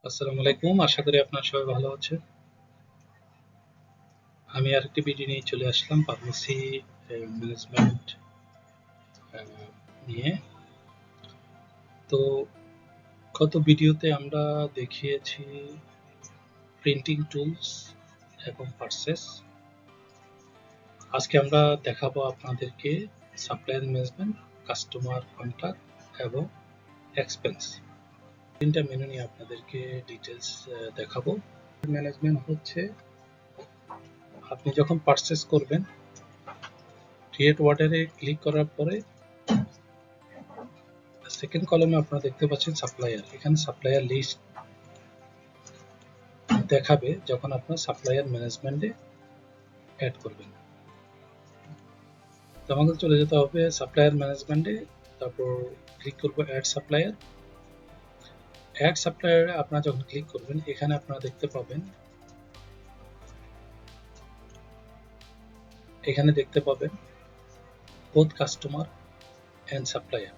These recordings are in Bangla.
আসসালামু আলাইকুম, আশা করি আপনারা সবাই ভালো আছেন। আমি আরেকটি ভিডিও নিয়ে চলে আসলাম ফার্মেসি ম্যানেজমেন্ট নিয়ে। তো গত ভিডিওতে আমরা দেখিয়েছি প্রিন্টিং টুলস এবং পারচেস। আজকে আমরা দেখাবো আপনাদেরকে সাপ্লায়ার ম্যানেজমেন্ট, কাস্টমার কন্ট্যাক্ট এবং এক্সপেন্স। তিনটা মেনু নিয়ে আপনাদেরকে ডিটেলস দেখাবো। ম্যানেজমেন্ট হচ্ছে আপনি যখন পারচেস করবেন, ক্রিয়েট অর্ডারে ক্লিক করার পরে সেকেন্ড কলামে আপনারা দেখতে পাচ্ছেন সাপ্লায়ার। এখানে সাপ্লায়ার লিস্ট দেখাবে যখন আপনার সাপ্লায়ার ম্যানেজমেন্টে অ্যাড করবেন। তো আমাদের চলে যেতে হবে সাপ্লায়ার ম্যানেজমেন্টে, তারপর ক্লিক করব অ্যাড সাপ্লায়ার। অ্যাড সাপ্লায়ারে আপনারা যখন ক্লিক করবেন, এখানে আপনারা দেখতে পাবেন বোথ কাস্টমার অ্যান্ড সাপ্লায়ার।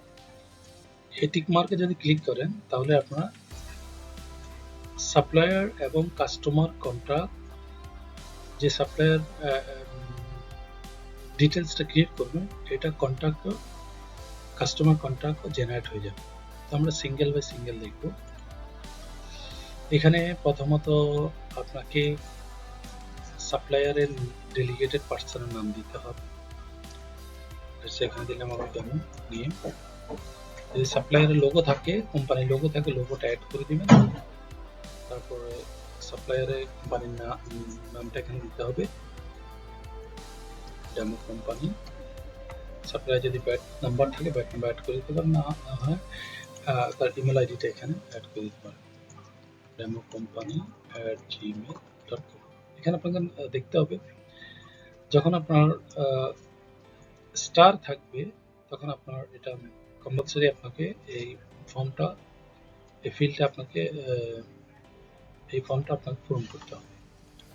এই টিক মার্কে যদি ক্লিক করেন তাহলে আপনারা সাপ্লায়ার এবং কাস্টমার কন্ট্রাক্ট, যে সাপ্লায়ার ডিটেলসটা ক্রিয়েট করবেন, এটা কন্ট্রাক্ট কাস্টমার কন্ট্রাক্ট জেনারেট হয়ে যাবে। তো আমরা সিঙ্গেল বাই সিঙ্গেল দেখব। এখানে প্রথমত আপনাকে সাপ্লায়ারের ডেলিগেটেড পার্সনের নাম দিতে হবে। এখানে দিলাম আমার ডেমো নেম। যদি সাপ্লায়ারের লোগো থাকে, কোম্পানির লোগো থাকে, লোগোটা অ্যাড করে দিবেন। তারপরে সাপ্লায়ারের কোম্পানির নামটা এখানে দিতে হবে, ডেমো কোম্পানি। সাপ্লায়ার যদি ব্যাট নাম্বার থাকে, ব্যাট নাম্বার অ্যাড করে দিতে পারেন, না হয় তার ইমেল আইডিটা এখানে অ্যাড করে দিতে পারেন, democompany@gmail.com। এখানে আপনাকে দেখতে হবে যখন আপনার স্টার থাকবে তখন আপনার এটা কম্পালসারি আপনাকে এই ফর্মটা, এই ফিল্ডটা আপনাকে পূরণ করতে হবে।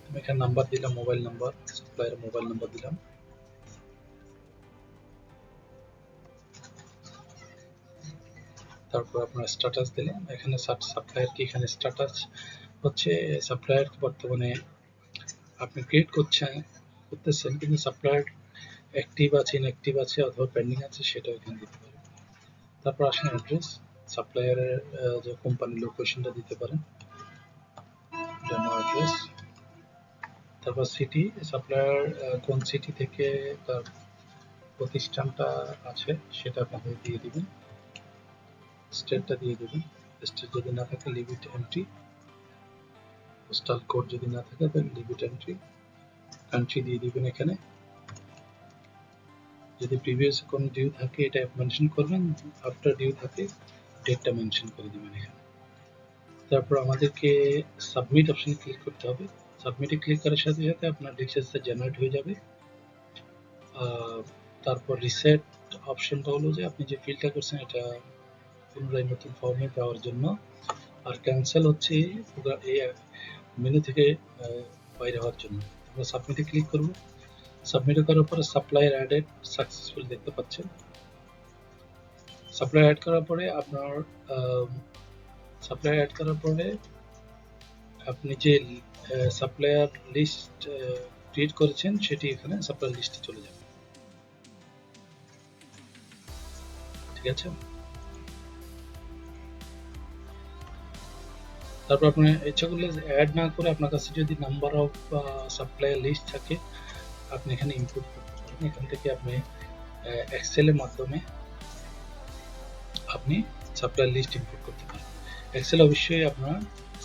আমি এখানে নাম্বার দিলাম, মোবাইল নাম্বার, সাপ্লায়ারের মোবাইল নাম্বার দিলাম। তারপর আপনার স্ট্যাটাস দিলাম। এখানে সাপ্লায়ার কি, এখানে স্ট্যাটাস হচ্ছে সাপ্লায়ার বর্তমানে আপনি ক্রিয়েট করতেছেন, কিন্তু সাপ্লায়ার অ্যাক্টিভ আছে, ইনঅ্যাক্টিভ আছে অথবা পেন্ডিং আছে, সেটাও এখানে দিতে পারেন। তারপর আসেন অ্যাড্রেস, সাপ্লায়ারের যে কোম্পানির লোকেশনটা দিতে পারেন, ডেমো অ্যাড্রেস। তারপর সিটি, সাপ্লায়ার কোন সিটি থেকে তার প্রতিষ্ঠানটা আছে সেটা আপনাকে দিয়ে দিবেন। স্টেটটা দিয়ে দিবেন, স্টেট যদি না থাকে লিমিট এন্ট্রি, পোস্টাল কোড যদি না থাকে তাহলে লিমিট এন্ট্রি, কান্ট্রি দিয়ে দিবেন এখানে। যদি প্রিভিয়াস কোন ডিউ থাকে এটা মেনশন করবেন, আফটার ডিউ থাকে ডেটটা মেনশন করে দিবেন এখানে। তারপর আমাদেরকে সাবমিট অপশনে ক্লিক করতে হবে। সাবমিটে ক্লিক করার সাথে সাথে আপনার ডিটেইলসটা জেনারেট হয়ে যাবে। তারপর রিসেট অপশনটা হলো যে আপনি যে ফিলটা করছেন এটা পুনরায় নতুন ফর্মে দেওয়ার জন্য। আর ক্যান্সেল হচ্ছে এই মেনু থেকে বাইরে হওয়ার জন্য। আমরা সাবমিটে ক্লিক করব। সাবমিট করার পরে সাপ্লায়ার অ্যাডেড সাকসেসফুল দেখতে পাচ্ছেন। সাপ্লায়ার অ্যাড করার পরে আপনার সাপ্লায়ার অ্যাড করার পরে আপনি যে সাপ্লায়ার লিস্ট ক্রিয়েট করেছেন সেটি এখানে সাপ্লায়ার লিস্টে চলে যাবে। ঠিক আছে। তারপর আপনি ইচ্ছা করলে অ্যাড না করে আপনার কাছে যদি নাম্বার অফ সাপ্লায়ার লিস্ট থাকে আপনি এখানে ইনপুট করতে পারেন। এখান থেকে আপনি এক্সেলের মাধ্যমে আপনি সাপ্লায়ার লিস্ট ইনপুট করতে পারেন। এক্সেল অবশ্যই আপনার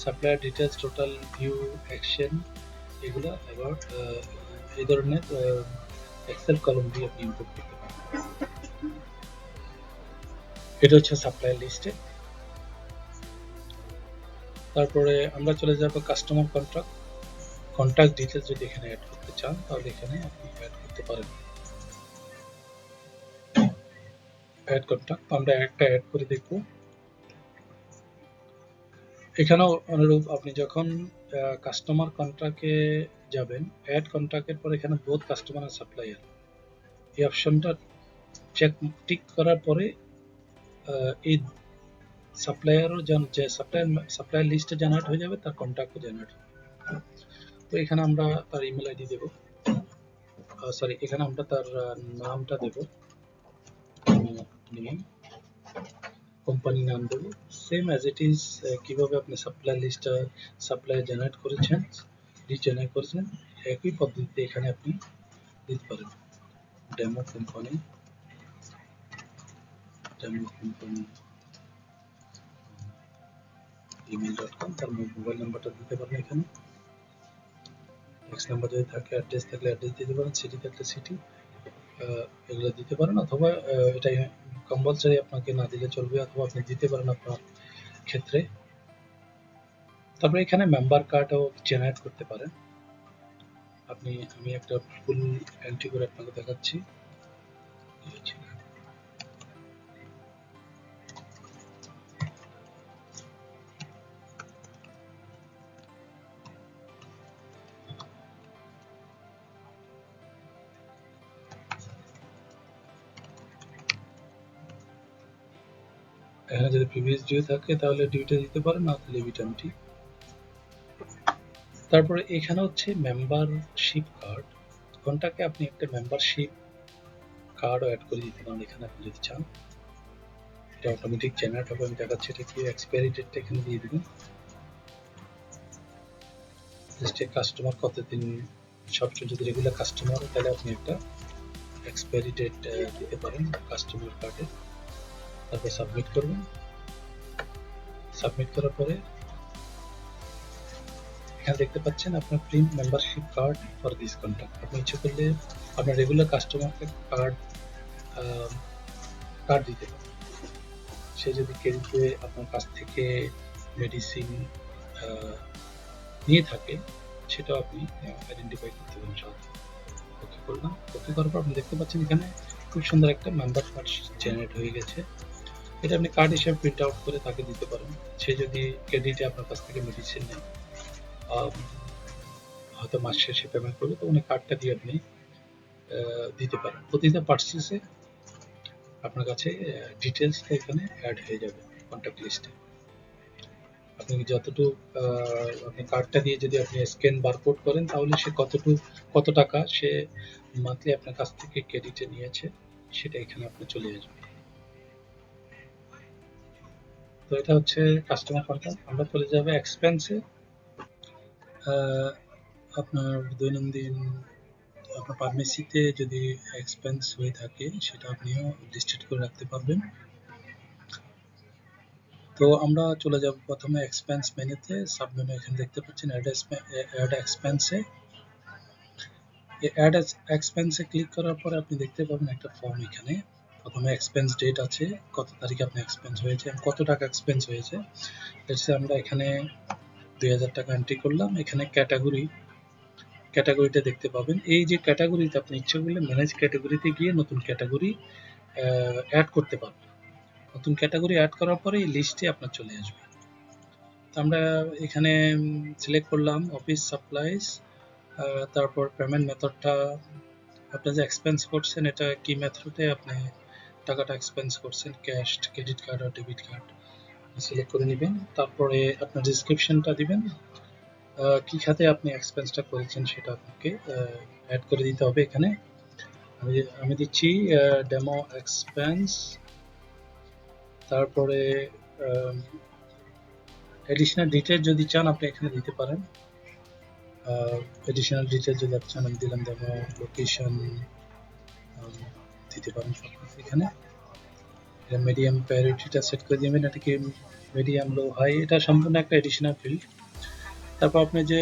supplier details, total, view, action, এগুলো অ্যাবাউট এই ধরনের এক্সেল কলম দিয়ে আপনি ইনপুট করতে পারেন। এটা হচ্ছে সাপ্লায়ার লিস্টে। তারপরে আমরা চলে যাব কাস্টমার কন্ট্যাক্ট ডিটেলস। যদি এখানে অ্যাড করতে চান তাহলে এখানে আপনি অ্যাড করতে পারেন। অ্যাড কন্ট্যাক্ট আমরা একটা অ্যাড করে দেখব। এখানেও অনুরূপ আপনি যখন কাস্টমার কন্ট্রাক্টে যাবেন, অ্যাড কন্ট্রাক্টের পর এখানে বোথ কাস্টমার আর সাপ্লায়ার এই অপশনটা টিক করার পরে এই সাপ্লায়ারও যে সাপ্লায়ার লিস্টে জেনারেট হয়ে যাবে, তার কন্ট্যাক্টও জেনারেট হবে। তো এখানে আমরা তার ইমেল আইডি দেব, সরি এখানে আমরা তার নামটা দেব, নেম, কোম্পানি নাম দেব, সেম অ্যাজ ইট ইজ কিভাবে আপনি সাপ্লায়ার লিস্টটা সাপ্লায়ার জেনারেট করেছেন, লিস্ট জেনারেট করেছেন, একই পদ্ধতিতে এখানে আপনি দিতে পারেন। ডেমো কোম্পানি email.com, তার মোবাইল নাম্বারটা দিতে পারেন এখানে, ট্যাক্স নাম্বার যদি থাকে, অ্যাড্রেস থাকলে অ্যাড্রেস দিতে পারেন, সিটি থাকলে সিটি, এগুলো দিতে পারেন, অথবা এটা কম্পালসারি আপনাকে না দিলে চলবে, অথবা আপনি দিতে পারেন আপনার ক্ষেত্রে। তারপরে এখানে মেম্বার কার্ডও জেনারেট করতে পারেন আপনি। আমি একটা ফুল এন্ট্রি করে আপনাকে দেখাচ্ছি। এখানে যদি প্রিভিয়াস ডিউ থাকে তাহলে ডিউটা দিতে পারেন, না তাহলে লিমিট। তারপরে এখানে হচ্ছে মেম্বারশিপ কার্ড, কোনটাকে আপনি একটা মেম্বারশিপ কার্ডও অ্যাড করে দিতে পারেন এখানে আপনি যদি চান। এটা অটোমেটিক জেনারেট হবে, আমি দেখাচ্ছি। এটা কি এক্সপায়ারি ডেটটা এখানে দিয়ে দিবেন, লিস্টে কাস্টমার কতদিন, সবচেয়ে যদি রেগুলার কাস্টমার তাহলে আপনি একটা এক্সপায়ারি ডেট দিতে পারেন কাস্টমার কার্ডে। তারপর সাবমিট করবেন। সাবমিট করার পরে এখানে দেখতে পাচ্ছেন আপনার print membership card for this contact. আপনি ইচ্ছে করলে আপনার রেগুলার কাস্টমারকে কার্ড দিতে পারেন। সে যদি কেউকে আপনার কাছ থেকে মেডিসিন নিয়ে থাকে, সেটাও আপনি আইডেন্টিফাই করতে পারেন সহজে। ওকে করলাম। ওকে করার পর আপনি দেখতে পাচ্ছেন এখানে খুব সুন্দর একটা মেম্বার কার্ড জেনারেট হয়ে গেছে। এটা আপনি কার্ড হিসেবে প্রিন্ট আউট করে তাকে দিতে পারেন। সে যদি ক্রেডিটে আপনার কাছ থেকে মেডিসিন নেয়, হয়তো মাস শেষে পেমেন্ট করবে, তো উনি কার্ডটা দিয়ে আপনি দিতে পারেন। প্রতিটা পার্সেসে আপনার কাছে ডিটেলসটা এখানে অ্যাড হয়ে যাবে কন্ট্যাক্ট লিস্টে। আপনি যতটুকু আপনি কার্ডটা দিয়ে যদি আপনি স্ক্যান বারকোড করেন, তাহলে সে কত টাকা সে মান্থলি আপনার কাছ থেকে ক্রেডিটে নিয়েছে, সেটা এখানে আপনি চলে আসবে। তো এটা হচ্ছে কাস্টমার কন্ট্যাক্ট। আমরা চলে যাবে এক্সপেন্সে। আপনার দৈনন্দিন আপনার ফার্মেসিতে যদি এক্সপেন্স হয়ে থাকে, সেটা আপনিও লিস্টেড করে রাখতে পারবেন। তো আমরা চলে যাব প্রথমে এক্সপেন্স মেনুতে। সাব মেনু এখানে দেখতে পাচ্ছেন অ্যাড এক্সপেন্সে। অ্যাড এক্সপেন্সে ক্লিক করার পরে আপনি দেখতে পাবেন একটা ফর্ম। এখানে প্রথমে এক্সপেন্স ডেট আছে, কত তারিখে আপনি এক্সপেন্স হয়েছে, কত টাকা এক্সপেন্স হয়েছে। আমরা এখানে 2000 টাকা এন্ট্রি করলাম। এখানে ক্যাটাগরিটা দেখতে পাবেন। এই যে ক্যাটাগরিতে আপনি ইচ্ছে করলে ম্যানেজ ক্যাটাগরিতে গিয়ে নতুন ক্যাটাগরি অ্যাড করতে পারবেন। নতুন ক্যাটাগরি অ্যাড করার পরে এই লিস্টে আপনার চলে আসবে। আমরা এখানে সিলেক্ট করলাম অফিস সাপ্লাইজ। তারপর পেমেন্ট মেথডটা আপনি যে এক্সপেন্স করছেন, এটা কি মেথডে আপনি টাকাটা এক্সপেন্স করছেন, ক্যাশ, ক্রেডিট কার্ড আর ডেবিট কার্ড সিলেক্ট করে নেবেন। তারপরে আপনার ডিসক্রিপশনটা দিবেন, কি খাতে আপনি এক্সপেন্সটা করেছেন সেটা আপনাকে অ্যাড করে দিতে হবে। এখানে আমি দিচ্ছি ডেমো এক্সপেন্স। তারপরে এডিশনাল ডিটেইল যদি চান আপনি এখানে দিতে পারেন। এডিশনাল ডিটেইল যদি আপনি চান, আমি দিলাম ডেমো লোকেশন দিতে পারেন সব এখানে। মিডিয়াম প্রায়োরিটিটা সেট করে দিবেন, এটাকে মিডিয়াম, লো, হাই, এটা সম্পূর্ণ একটা এডিশনাল ফিল্ড। তারপর আপনি যে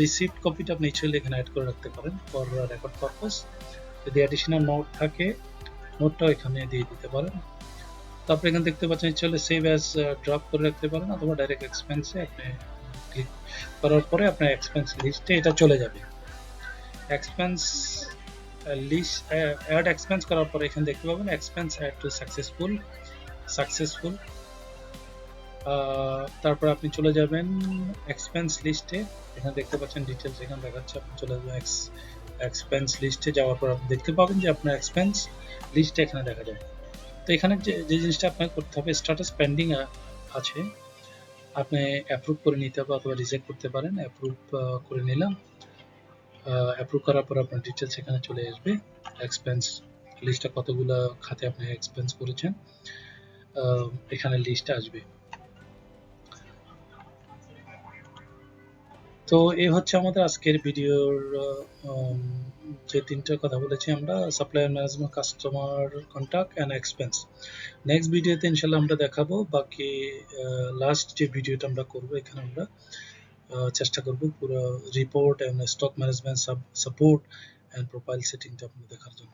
রিসিপ্ট কপিটা আপনি ইচ্ছালে এখানে অ্যাড করে রাখতে পারেন ফর রেকর্ড পারপাস। যদি অ্যাডিশনাল নোট থাকে, নোটটাও এখানে দিয়ে দিতে পারেন। তারপর এখানে দেখতে পাচ্ছেন ইচ্ছালে সেভ অ্যাজ ড্রপ করে রাখতে পারেন, অথবা ডাইরেক্ট এক্সপেন্সে আপনি ক্লিক করার পরে আপনার এক্সপেন্স লিস্টে এটা চলে যাবে। এক্সপেন্স লিস্ট অ্যাড এক্সপেন্স করার পরে এখানে দেখতে পাবেন এক্সপেন্স অ্যাড টু সাকসেসফুল। তারপর আপনি চলে যাবেন এক্সপেন্স লিস্টে। এখানে দেখতে পাচ্ছেন ডিটেলস এখানে দেখাচ্ছে। আপনি চলে যাবেন এক্সপেন্স লিস্টে। যাওয়ার পর আপনি দেখতে পাবেন যে আপনার এক্সপেন্স লিস্টে এখানে দেখা যাবে। তো এখানে যে জিনিসটা আপনাকে করতে হবে, স্ট্যাটাস পেন্ডিং আছে, আপনি অ্যাপ্রুভ করে নিতে হবে অথবা রিজেক্ট করতে পারেন। অ্যাপ্রুভ করে নিলাম। অ্যাপ্রুভ করার পর আপনার ডিটেলস এখানে চলে আসবে, এক্সপেন্স লিস্টটা কতগুলো খাতে আপনি এক্সপেন্স করেছেন এখানে লিস্ট আসবে। তো এই হচ্ছে আমাদের আজকের ভিডিওর যে তিনটা কথা বলেছি আমরা, supplier management, customer contact and expense. Next ভিডিওতে ইনশাল্লাহ আমরা দেখাবো বাকি লাস্ট যে ভিডিওটা আমরা করব, এখানে আমরা চেষ্টা করব পুরো report and stock management support and profile সেটিংটা আপনাদের দেখার জন্য।